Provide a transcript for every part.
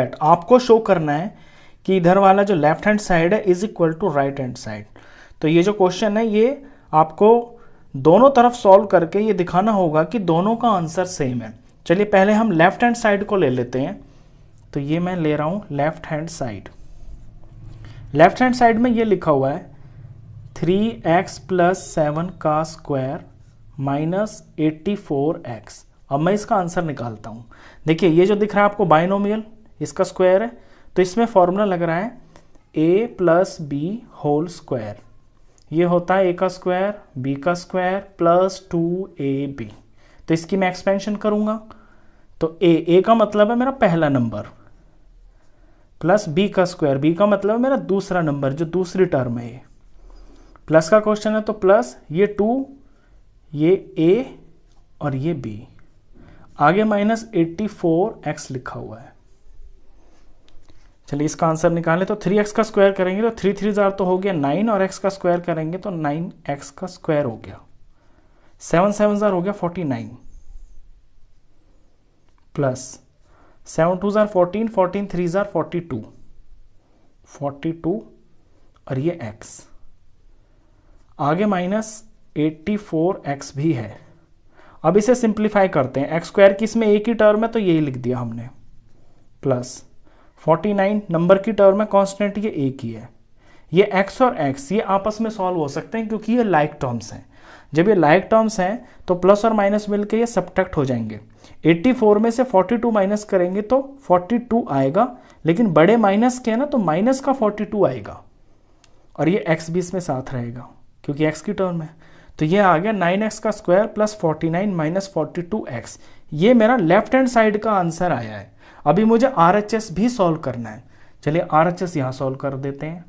आपको शो करना है कि इधर वाला जो लेफ्ट हैंड साइड है is equal to right hand side. तो ये जो क्वेश्चन है ये आपको दोनों तरफ सॉल्व करके ये दिखाना होगा कि दोनों का आंसर सेम है। चलिए पहले हम लेफ्ट हैंड साइड को ले लेते हैं। तो ये मैं ले रहा हूँ left hand side. Left hand side में ये लिखा हुआ है 3x + 7 का स्क्वायर माइनस 84x। अब मैं इसका आंसर निकालता हूँ। देखिए ये जो दिख रहा है आपको बाइनोमियल, इसका स्क्वायर है, तो इसमें फॉर्मूला लग रहा है a + b होल स्क्वायर। ये होता है a का स्क्वायर b का स्क्वायर प्लस 2ab। तो इसकी मैं एक्सपेंशन करूँगा तो a का मतलब है मेरा पहला नंबर प्लस b का स्क्वायर, b का मतलब है मेरा दूसरा नंबर जो दूसरी टर्म है। ये प्लस का क्वेश्चन है तो प्लस ये 2, ये a और ये b, आगे माइनस 84x लिखा हुआ है। चलिए इसका आंसर निकालें तो 3x का स्क्वायर करेंगे तो 3 3 जार तो हो गया 9 और x का स्क्वायर करेंगे तो 9x का स्क्वायर हो गया। 7 7 जार हो गया 49 प्लस 7 2 जार 14, 14 3 जार 42, 42 और ये x, आगे माइनस 84x भी है। अब इसे सिंप्लीफाई करते हैं। x स्क्वायर की इसमें एक ही टर्म है तो यही लिख दिया हमने, प्लस 49 नंबर की टर्म है, कांस्टेंट ये एक ही है। ये x और x ये आपस में सॉल्व हो सकते हैं क्योंकि ये लाइक टर्म्स हैं। जब ये लाइक टर्म्स हैं तो प्लस और माइनस मिलकर ये सब्ट्रैक्ट हो जाएंगे। 84 में से 42 माइनस करेंगे तो 42 आएगा, लेकिन बड़े माइनस के है ना तो माइनस का 42 आएगा और ये x भी इसमें साथ रहेगा क्योंकि x की टर्म है। तो ये आ गया 9x का स्क्वायर प्लस 49 माइनस 42x। ये मेरा लेफ्ट हैंड साइड का आंसर आया है। अभी मुझे RHS भी सॉल्व करना है। चलिए RHS यहां सॉल्व कर देते हैं।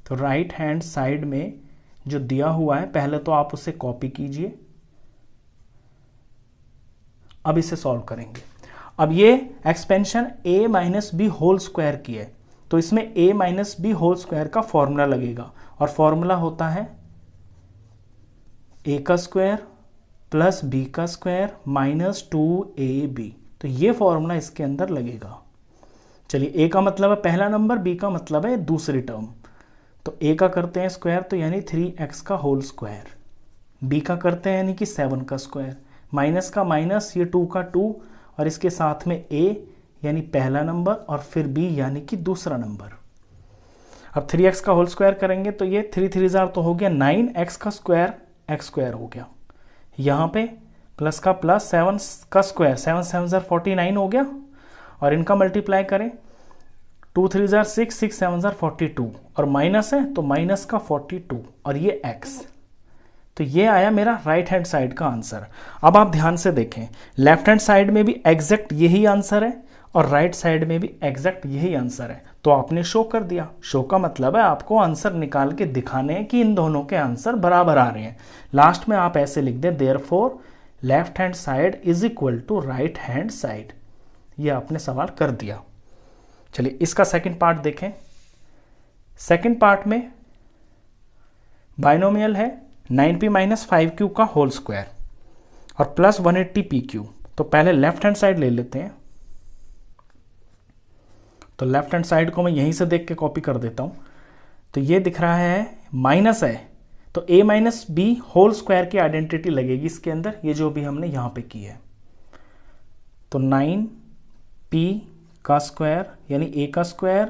तो राइट हैंड साइड में जो दिया हुआ है पहले तो आप उसे कॉपी कीजिए, अब इसे सॉल्व करेंगे। अब ये expansion a - b whole square की है तो इसमें a - b होल स्क्वायर का फॉर्मूला लगेगा और फॉर्मूला होता है a का स्क्वायर प्लस b का स्क्वायर माइनस 2ab। तो ये फॉर्मूला इसके अंदर लगेगा। चलिए a का मतलब है पहला नंबर, b का मतलब है दूसरी टर्म। तो a का करते हैं स्क्वायर तो यानी 3x का होल स्क्वायर, b का करते हैं यानी कि 7 का स्क्वायर, माइनस का माइनस ये 2 का 2 और इसके साथ में a यानी पहला नंबर और फिर b यानी कि दूसरा नंबर। अब 3x का होल स्क्वायर करेंगे तो ये 3 3 जार तो हो गया 9x का स्क्वायर, x स्क्वायर हो गया। यहाँ पे प्लस का प्लस 7 का स्क्वायर, 7 7 जार 49 हो गया और इनका मल्टीप्लाई करें 2 3 जार 6, 6 7 जार 42 और माइनस है तो माइनस का 42 और ये x। तो ये आया मेरा राइट हैंड साइड का आंसर। अब आप ध्यान से देखें, लेफ्ट हैंड साइड में भी एग्जैक्ट यही आंसर है और राइट साइड में भी एग्जैक्ट यही आंसर है। तो आपने शो कर दिया। शो का मतलब है आपको आंसर निकाल के दिखाने हैं कि इन दोनों के आंसर बराबर आ रहे हैं। लास्ट में आप ऐसे लिख दें therefore left hand side is equal to right hand side. ये आपने सवाल कर दिया। चलिए इसका सेकंड पार्ट देखें। सेकंड पार्ट में बाइनोमियल है 9p - 5q का होल स्क्वायर और प्लस 180pq। तो पहले लेफ्ट हैंड साइड ले लेते हैं। तो लेफ्ट हैंड साइड को मैं यहीं से देख के कॉपी कर देता हूं। तो ये दिख रहा है माइनस है तो a - b होल स्क्वायर की आइडेंटिटी लगेगी इसके अंदर, ये जो भी हमने यहां पे की है। तो 9p का स्क्वायर यानी a का स्क्वायर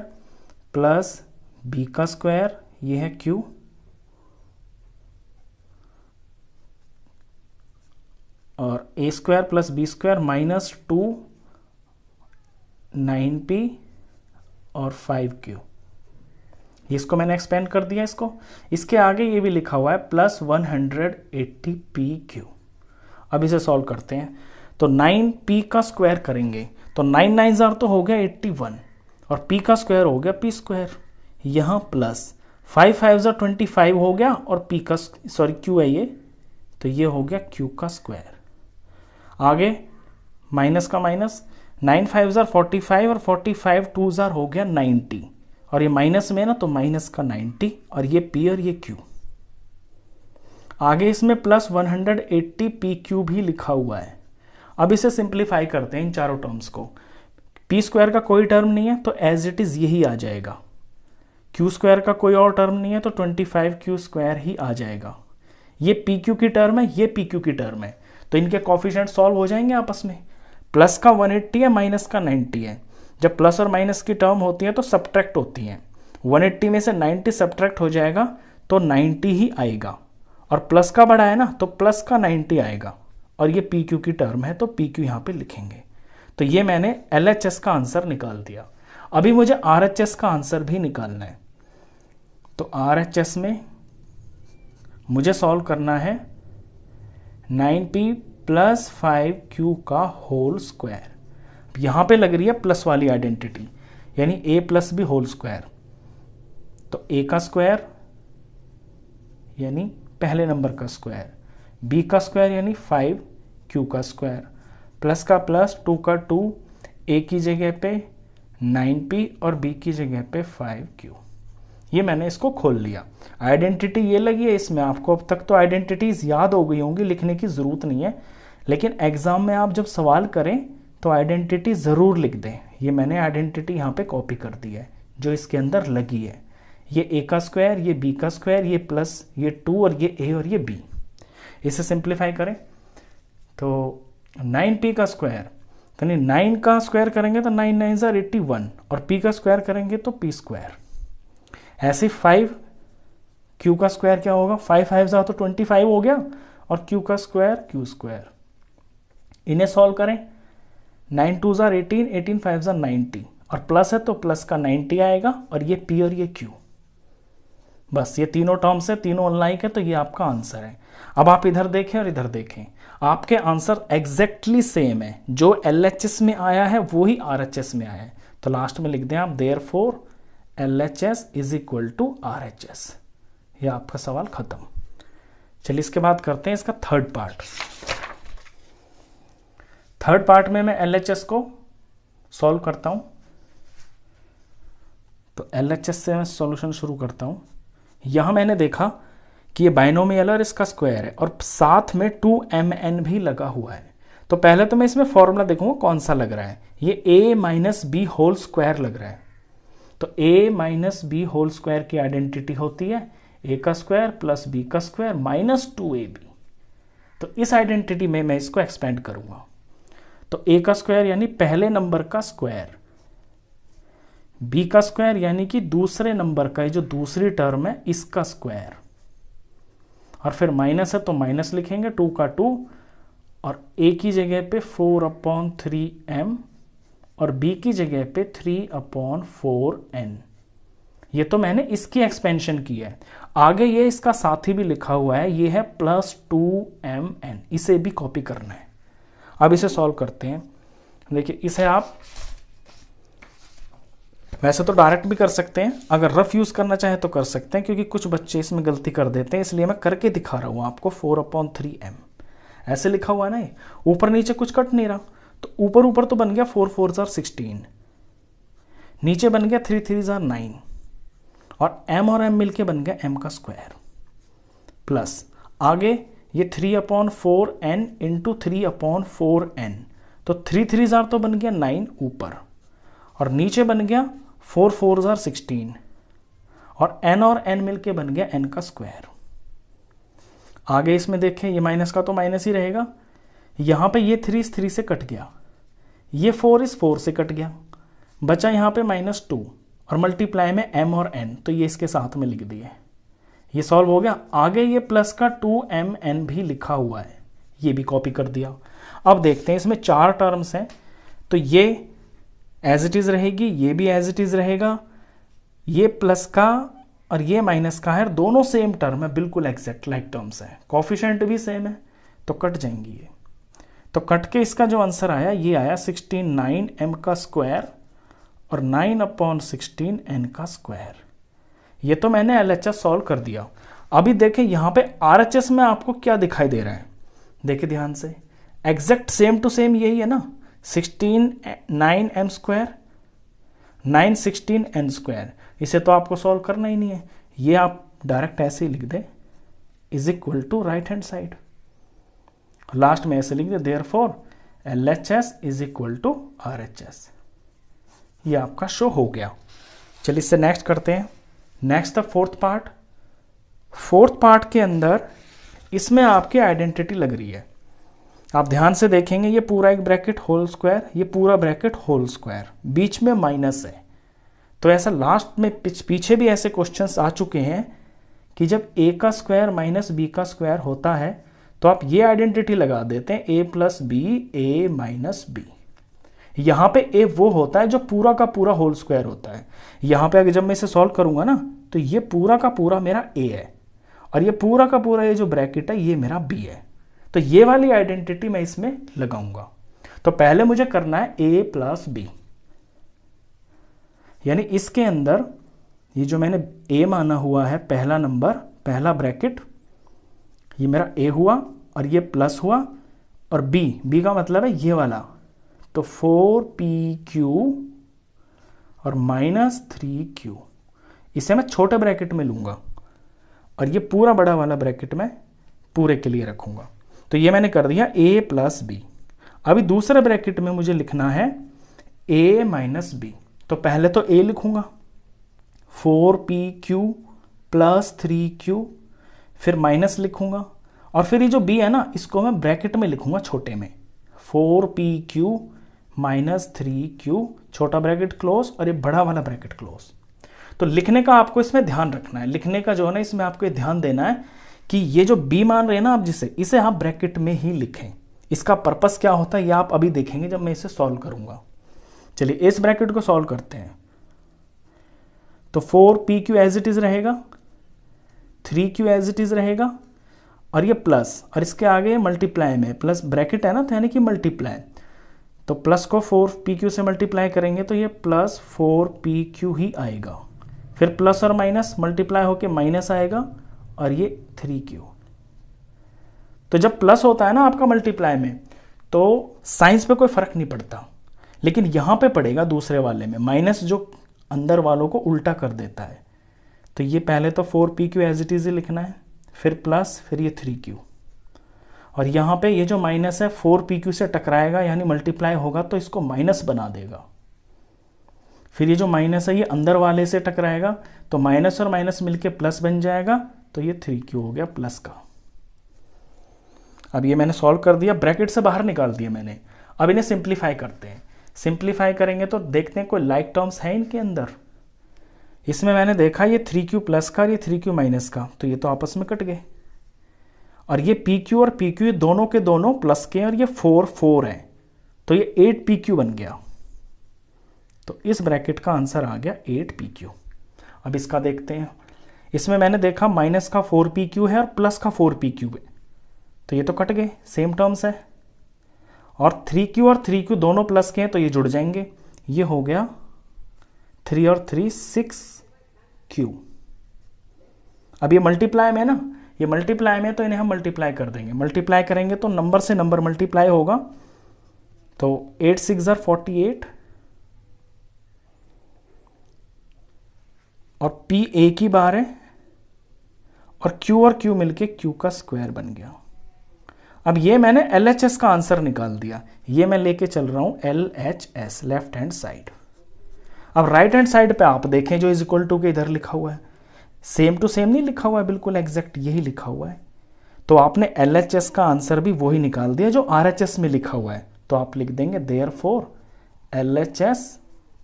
प्लस b का स्क्वायर, ये है q, और a square plus b square minus 2 9p और 5q। इसको मैंने एक्सपेंड कर दिया इसको। इसके आगे ये भी लिखा हुआ है प्लस 180pq। अब इसे सॉल्व करते हैं। तो 9p का स्क्वायर करेंगे तो 9 9 जार तो हो गया 81 और p का स्क्वायर हो गया p स्क्वायर, यहाँ प्लस 5 5 जार 25 हो गया और p का q है ये, तो ये हो गया q का स्क्वायर। आगे माइनस का माइनस 9 5 जार 45 और 45 2 जार हो गया 90 और ये माइनस में ना तो माइनस का 90 और ये p और ये q। आगे इसमें प्लस 180pq भी लिखा हुआ है। अब इसे सिंप्लीफाई करते हैं इन चारों टर्म्स को। पी स्क्वायर का कोई टर्म नहीं है तो एज इट इज़ यही आ जाएगा। क्यू स्क्वायर का कोई और टर्म नहीं है तो 25 क्यू स्क्वायर ही आ जाएगा। ये पी क्यू की टर्म है, ये पी क्यू की टर्म है, तो इनके कोफिशिएंट सॉल्व हो जाएंगे आपस में। प्लस का 180 है, माइनस का 90 है। जब प्लस और माइनस की टर्म होती है तो सब्ट्रैक्ट होती हैं। 180 में से 90 सब्ट्रैक्ट हो जाएगा तो 90 ही आएगा, और प्लस का बड़ा है ना तो प्लस का 90 आएगा, और ये पी क्यू की टर्म है तो पी क्यू यहाँ पे लिखेंगे। तो ये मैंने LHS का आंसर निकाल दिया। अभी मुझे RHS का आंसर भी निकालना है। तो RHS में मुझे सॉल्व करना है 9p + 5q का होल स्क्वायर। यहाँ पे लग रही है प्लस वाली आइडेंटिटी, यानी a + b होल स्क्वायर। तो a का स्क्वायर यानी पहले नंबर का स्क्वायर, b का स्क्वायर यानी 5q का स्क्वायर, प्लस का प्लस, 2 का 2, a की जगह पे 9p और b की जगह पे 5q। ये मैंने इसको खोल लिया। आइडेंटिटी ये लगी है इसमें। आपको अब तक तो आइडेंटिटीज याद हो गई होंगी, लिखने की ज़रूरत नहीं है, लेकिन एग्जाम में आप जब सवाल करें तो आइडेंटिटी ज़रूर लिख दें। ये मैंने आइडेंटिटी यहाँ पे कॉपी कर दी है जो इसके अंदर लगी है। ये a का स्क्वायर, ये b का स्क्वायर, ये प्लस ये 2 और ये a और ये b। इसे सिंप्लीफाई करें तो 9p का स्क्वायर, यानी 9 का स्क्वायर करेंगे तो 9 9 ज़ा 81, और p का स्क्वायर करेंगे तो p स्क्वायर। ऐसे 5q का स्क्वायर क्या होगा, 5 5 ज़ा तो 25 हो गया, और q का स्क्वायर q स्क्वायर। इन्हें सॉल्व करें, 9 2 ज़ा 18, 18 5 ज़ा 90, और प्लस है तो प्लस का 90 आएगा, और ये p और ये q। बस ये तीनों टर्म्स है, तीनों अनलाइक है, तो ये आपका आंसर है। अब आप इधर देखें और इधर देखें, आपके आंसर एग्जैक्टली सेम है। जो LHS में आया है वो ही RHS में आया है। तो लास्ट में लिख दें आप देयरफॉर LHS = RHS। ये आपका सवाल खत्म। चलिए इसके बाद करते हैं इसका थर्ड पार्ट। थर्ड पार्ट में मैं LHS को सॉल्व करता हूं। तो LHS से मैं सॉल्यूशन शुरू करता हूं। यहां मैंने देखा कि ये बाइनोमियल और इसका स्क्वायर है, और साथ में 2mn भी लगा हुआ है। तो पहले तो मैं इसमें फॉर्मूला देखूंगा कौन सा लग रहा है। ये a - b होल स्क्वायर लग रहा है। तो a - b होल स्क्वायर की आइडेंटिटी होती है a का स्क्वायर प्लस b का स्क्वायर माइनस 2ab। तो इस आइडेंटिटी में मैं इसको एक्सपेंड करूंगा। तो a का स्क्वायर यानी पहले नंबर का स्क्वायर, b का स्क्वायर यानी कि दूसरे नंबर का, ये जो दूसरी टर्म है इसका स्क्वायर, और फिर माइनस है तो माइनस लिखेंगे, 2 का 2, और a की जगह पे 4/3m और b की जगह पे 3/4n। ये तो मैंने इसकी एक्सपेंशन की है। आगे ये इसका साथी भी लिखा हुआ है, ये है +2mn। इसे भी कॉपी करना है। अब इसे सॉल्व करते हैं। देखिए इसे आप वैसे तो डायरेक्ट भी कर सकते हैं, अगर रफ यूज़ करना चाहे तो कर सकते हैं, क्योंकि कुछ बच्चे इसमें गलती कर देते हैं, इसलिए मैं करके दिखा रहा हूँ आपको। 4/3m ऐसे लिखा हुआ है ना, ऊपर नीचे कुछ कट नहीं रहा। तो ऊपर ऊपर तो बन गया 4 4 ज़ा 16, नीचे बन गया 3 3 ज़ा 9, और m और m मिलके बन गया m का स्क्वायर, प्लस आगे ये 3/4n इंटू 3/4n। तो 3 3 ज़ा तो बन गया 9 ऊपर, और नीचे बन गया 4 4 ज़ा 16, और n और n मिलके बन गया n का स्क्वायर। आगे इसमें देखें, ये माइनस का तो माइनस ही रहेगा। यहाँ पे ये 3 इस 3 से कट गया, ये 4 इस 4 से कट गया, बचा यहाँ पे -2, और मल्टीप्लाई में m और n, तो ये इसके साथ में लिख दिए। ये सॉल्व हो गया। आगे ये प्लस का 2mn भी लिखा हुआ है, ये भी कॉपी कर दिया। अब देखते हैं, इसमें 4 टर्म्स हैं, तो ये एज इट इज़ रहेगी, ये भी एज इट इज़ रहेगा, ये प्लस का और ये माइनस का है, दोनों सेम टर्म है, बिल्कुल एग्जैक्ट लाइक टर्म्स है, कोफिशिएंट भी सेम है, तो कट जाएंगी ये। तो कट के इसका जो आंसर आया ये आया 69m का स्क्वायर और 9/16n का स्क्वायर। ये तो मैंने LHS सॉल्व कर दिया। अभी देखें यहाँ पे RHS में आपको क्या दिखाई दे रहा है, देखिए ध्यान से, एग्जैक्ट सेम टू सेम यही है ना, 9m स्क्वायर 916n स्क्वायर। इसे तो आपको सॉल्व करना ही नहीं है, ये आप डायरेक्ट ऐसे ही लिख दें = राइट हैंड साइड। लास्ट में ऐसे लिख दे देयरफॉर LHS = RHS। ये आपका शो हो गया। चलिए इससे नेक्स्ट करते हैं। Next the fourth part. Fourth part के अंदर इसमें आपकी आइडेंटिटी लग रही है। आप ध्यान से देखेंगे, ये पूरा एक ब्रैकेट होल स्क्वायर, ये पूरा ब्रैकेट होल स्क्वायर, बीच में माइनस है। तो ऐसा लास्ट में पीछे भी ऐसे क्वेश्चंस आ चुके हैं कि जब a का स्क्वायर माइनस b का स्क्वायर होता है तो आप ये आइडेंटिटी लगा देते हैं a plus b a minus b. यहाँ पे a वो होता है जो पूरा का पूरा होल स्क्वायर होता है। यहाँ पे अगर जब मैं इसे सॉल्व करूंगा ना तो ये पूरा का पूरा मेरा a है और ये पूरा का पूरा ये जो ब्रैकेट है ये मेरा b है। तो ये वाली आइडेंटिटी मैं इसमें लगाऊंगा। तो पहले मुझे करना है a प्लस बी, यानी इसके अंदर ये जो मैंने a माना हुआ है पहला नंबर, पहला ब्रैकेट, ये मेरा a हुआ और ये प्लस हुआ और b का मतलब है ये वाला, तो 4pq और माइनस 3q, इसे मैं छोटे ब्रैकेट में लूंगा और ये पूरा बड़ा वाला ब्रैकेट में पूरे के लिए रखूंगा। तो ये मैंने कर दिया a प्लस बी। अभी दूसरे ब्रैकेट में मुझे लिखना है a माइनस बी। तो पहले तो a लिखूंगा 4pq प्लस 3q, फिर माइनस लिखूंगा और फिर ये जो b है ना इसको मैं ब्रैकेट में लिखूंगा छोटे में, 4pq माइनस 3q, छोटा ब्रैकेट क्लोज और ये बड़ा वाला ब्रैकेट क्लोज। तो लिखने का आपको इसमें ध्यान रखना है, लिखने का जो है ना इसमें आपको ये ध्यान देना है कि ये जो b मान रहे हैं ना आप जिसे, इसे आप ब्रैकेट में ही लिखें। इसका पर्पस क्या होता है ये आप अभी देखेंगे जब मैं इसे सॉल्व करूंगा। चलिए इस ब्रैकेट को सॉल्व करते हैं। तो 4pq एज इट इज रहेगा, 3q एज इट इज रहेगा और ये प्लस और इसके आगे मल्टीप्लाई में प्लस ब्रैकेट है ना, तो यानी कि मल्टीप्लाई, तो प्लस को 4pq से मल्टीप्लाई करेंगे तो ये प्लस 4pq ही आएगा। फिर प्लस और माइनस मल्टीप्लाई होके माइनस आएगा और ये 3q। तो जब प्लस होता है ना आपका मल्टीप्लाई में तो साइंस पे कोई फर्क नहीं पड़ता, लेकिन यहां पे पड़ेगा दूसरे वाले में, माइनस जो अंदर वालों को उल्टा कर देता है। तो ये पहले तो 4pq as it is he लिखना है, फिर प्लस, फिर ये 3q और यहाँ पे ये जो माइनस है 4pq से टकराएगा यानी मल्टीप्लाई होगा तो इसको माइनस बना देगा। फिर ये जो माइनस है ये अंदर वाले से टकराएगा तो माइनस और माइनस मिलके प्लस बन जाएगा, तो ये 3q हो गया प्लस का। अब ये मैंने सॉल्व कर दिया, ब्रैकेट से बाहर निकाल दिया मैंने। अब इन्हें सिंप्लीफाई करते हैं। सिंप्लीफाई करेंगे तो देखते हैं कोई लाइक टर्म्स है इनके अंदर। इसमें मैंने देखा ये 3q प्लस का और ये 3q माइनस का, तो ये तो आपस में कट गए। और ये pq और pq दोनों के दोनों प्लस के और ये 4 है, तो ये 8pq बन गया। तो इस ब्रैकेट का आंसर आ गया 8pq। अब इसका देखते हैं। इसमें मैंने देखा माइनस का 4pq है और प्लस का 4pq है, तो ये तो कट गए, सेम टर्म्स है। और 3q और 3q दोनों प्लस के हैं तो ये जुड़ जाएंगे, ये हो गया 3 और 3 6q। अब ये मल्टीप्लाई में ना, ये मल्टीप्लाई में तो इन्हें हम मल्टीप्लाई कर देंगे। मल्टीप्लाई करेंगे तो नंबर से नंबर मल्टीप्लाई होगा, तो 8 6 48 और p एक ही बार है और q मिलके q का स्क्वायर बन गया। अब ये मैंने LHS का आंसर निकाल दिया, ये मैं लेके चल रहा हूं LHS, लेफ्ट हैंड साइड। अब राइट हैंड साइड पे आप देखें जो इज इक्वल टू के इधर लिखा हुआ है, सेम टू सेम नहीं लिखा हुआ है, बिल्कुल एग्जैक्ट यही लिखा हुआ है। तो आपने LHS का आंसर भी वही निकाल दिया जो RHS में लिखा हुआ है, तो आप लिख देंगे therefore LHS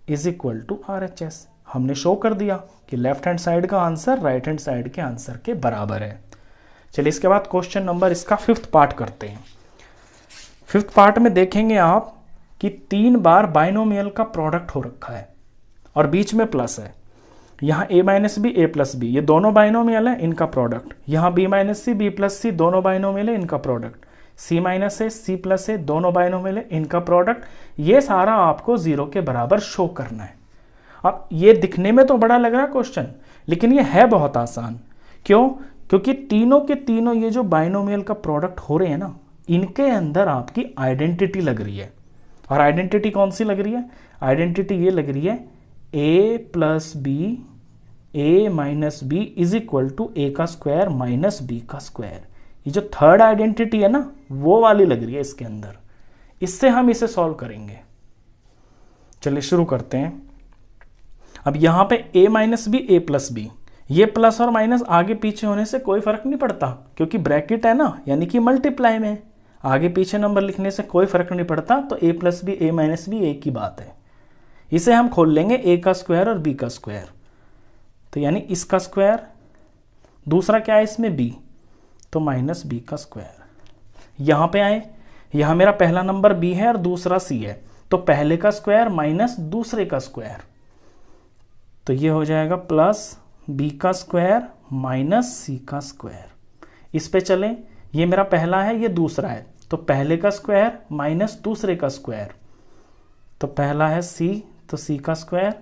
is equal to RHS। हमने शो कर दिया कि लेफ्ट हैंड साइड का आंसर राइट हैंड साइड के आंसर के बराबर है। चलिए इसके बाद क्वेश्चन नंबर इसका 5th पार्ट करते हैं। 5th पार्ट में देखेंगे आप कि 3 बार बाइनोमियल का प्रोडक्ट हो रखा है और बीच में प्लस है। यहाँ a minus b a plus b, ये दोनों बाइनोमियल है, इनका प्रोडक्ट। यहाँ b minus c b plus c, दोनों बाइनोमियल है, इनका product. c minus a c plus a, दोनों बाइनोमियल है, इनका प्रोडक्ट। ये सारा आपको 0 के बराबर शो करना है। अब ये दिखने में तो बड़ा लग रहा है क्वेश्चन, लेकिन ये है बहुत आसान। क्यों? क्योंकि तीनों के तीनों ये जो बाइनोमियल का प्रोडक्ट हो रहे हैं ना, इनके अंदर आपकी आइडेंटिटी लग रही है। और आइडेंटिटी कौन सी लग रही है? आइडेंटिटी ये लग रही है a plus b a minus b is equal to a का स्क्वायर माइनस b का स्क्वायर। ये जो थर्ड आइडेंटिटी है ना, वो वाली लग रही है इसके अंदर। इससे हम इसे सॉल्व करेंगे। चलिए शुरू करते हैं। अब यहाँ पे a minus b a plus b, ये प्लस और माइनस आगे पीछे होने से कोई फर्क नहीं पड़ता क्योंकि ब्रैकेट है ना, यानी कि मल्टीप्लाई में, आगे पीछे नंबर लिखने से कोई फर्क नहीं पड़ता। तो a plus b a minus b एक ही बात है। इसे हम खोल लेंगे a का स्क्वायर और b का स्क्वायर, तो यानी इसका स्क्वायर, दूसरा क्या है इसमें b, तो माइनस b का स्क्वायर। यहाँ पे आए, यहाँ मेरा पहला नंबर b है और दूसरा c है, तो पहले का स्क्वायर माइनस दूसरे का स्क्वायर, तो ये हो जाएगा प्लस b का स्क्वायर माइनस c का स्क्वायर। इस पे चलें, ये मेरा पहला है, ये दूसरा है, तो पहले का स्क्वायर माइनस दूसरे का स्क्वायर, तो पहला है c, तो c का स्क्वायर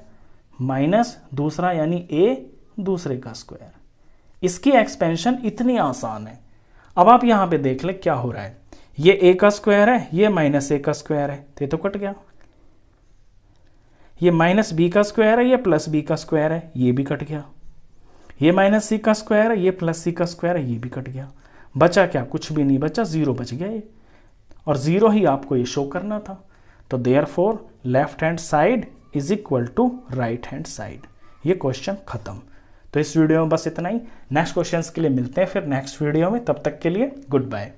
माइनस दूसरा यानी a, दूसरे का स्क्वायर। इसकी एक्सपेंशन इतनी आसान है। अब आप यहाँ पे देख ले क्या हो रहा है, ये a का स्क्वायर है, ये माइनस a का स्क्वायर है, तो कट गया। ये माइनस b का स्क्वायर है, ये प्लस b का स्क्वायर है, ये भी कट गया। ये माइनस c का स्क्वायर है, ये प्लस c का स्क्वायर है, ये भी कट गया। बचा क्या, कुछ भी नहीं बचा, जीरो बच गया ये, और जीरो ही आपको ये शो करना था। तो therefore left hand side is equal to right hand side. ये क्वेश्चन खत्म। तो इस वीडियो में बस इतना ही। नेक्स्ट क्वेश्चंस के लिए मिलते हैं फिर नेक्स्ट वीडियो में, तब तक के लिए गुड बाय।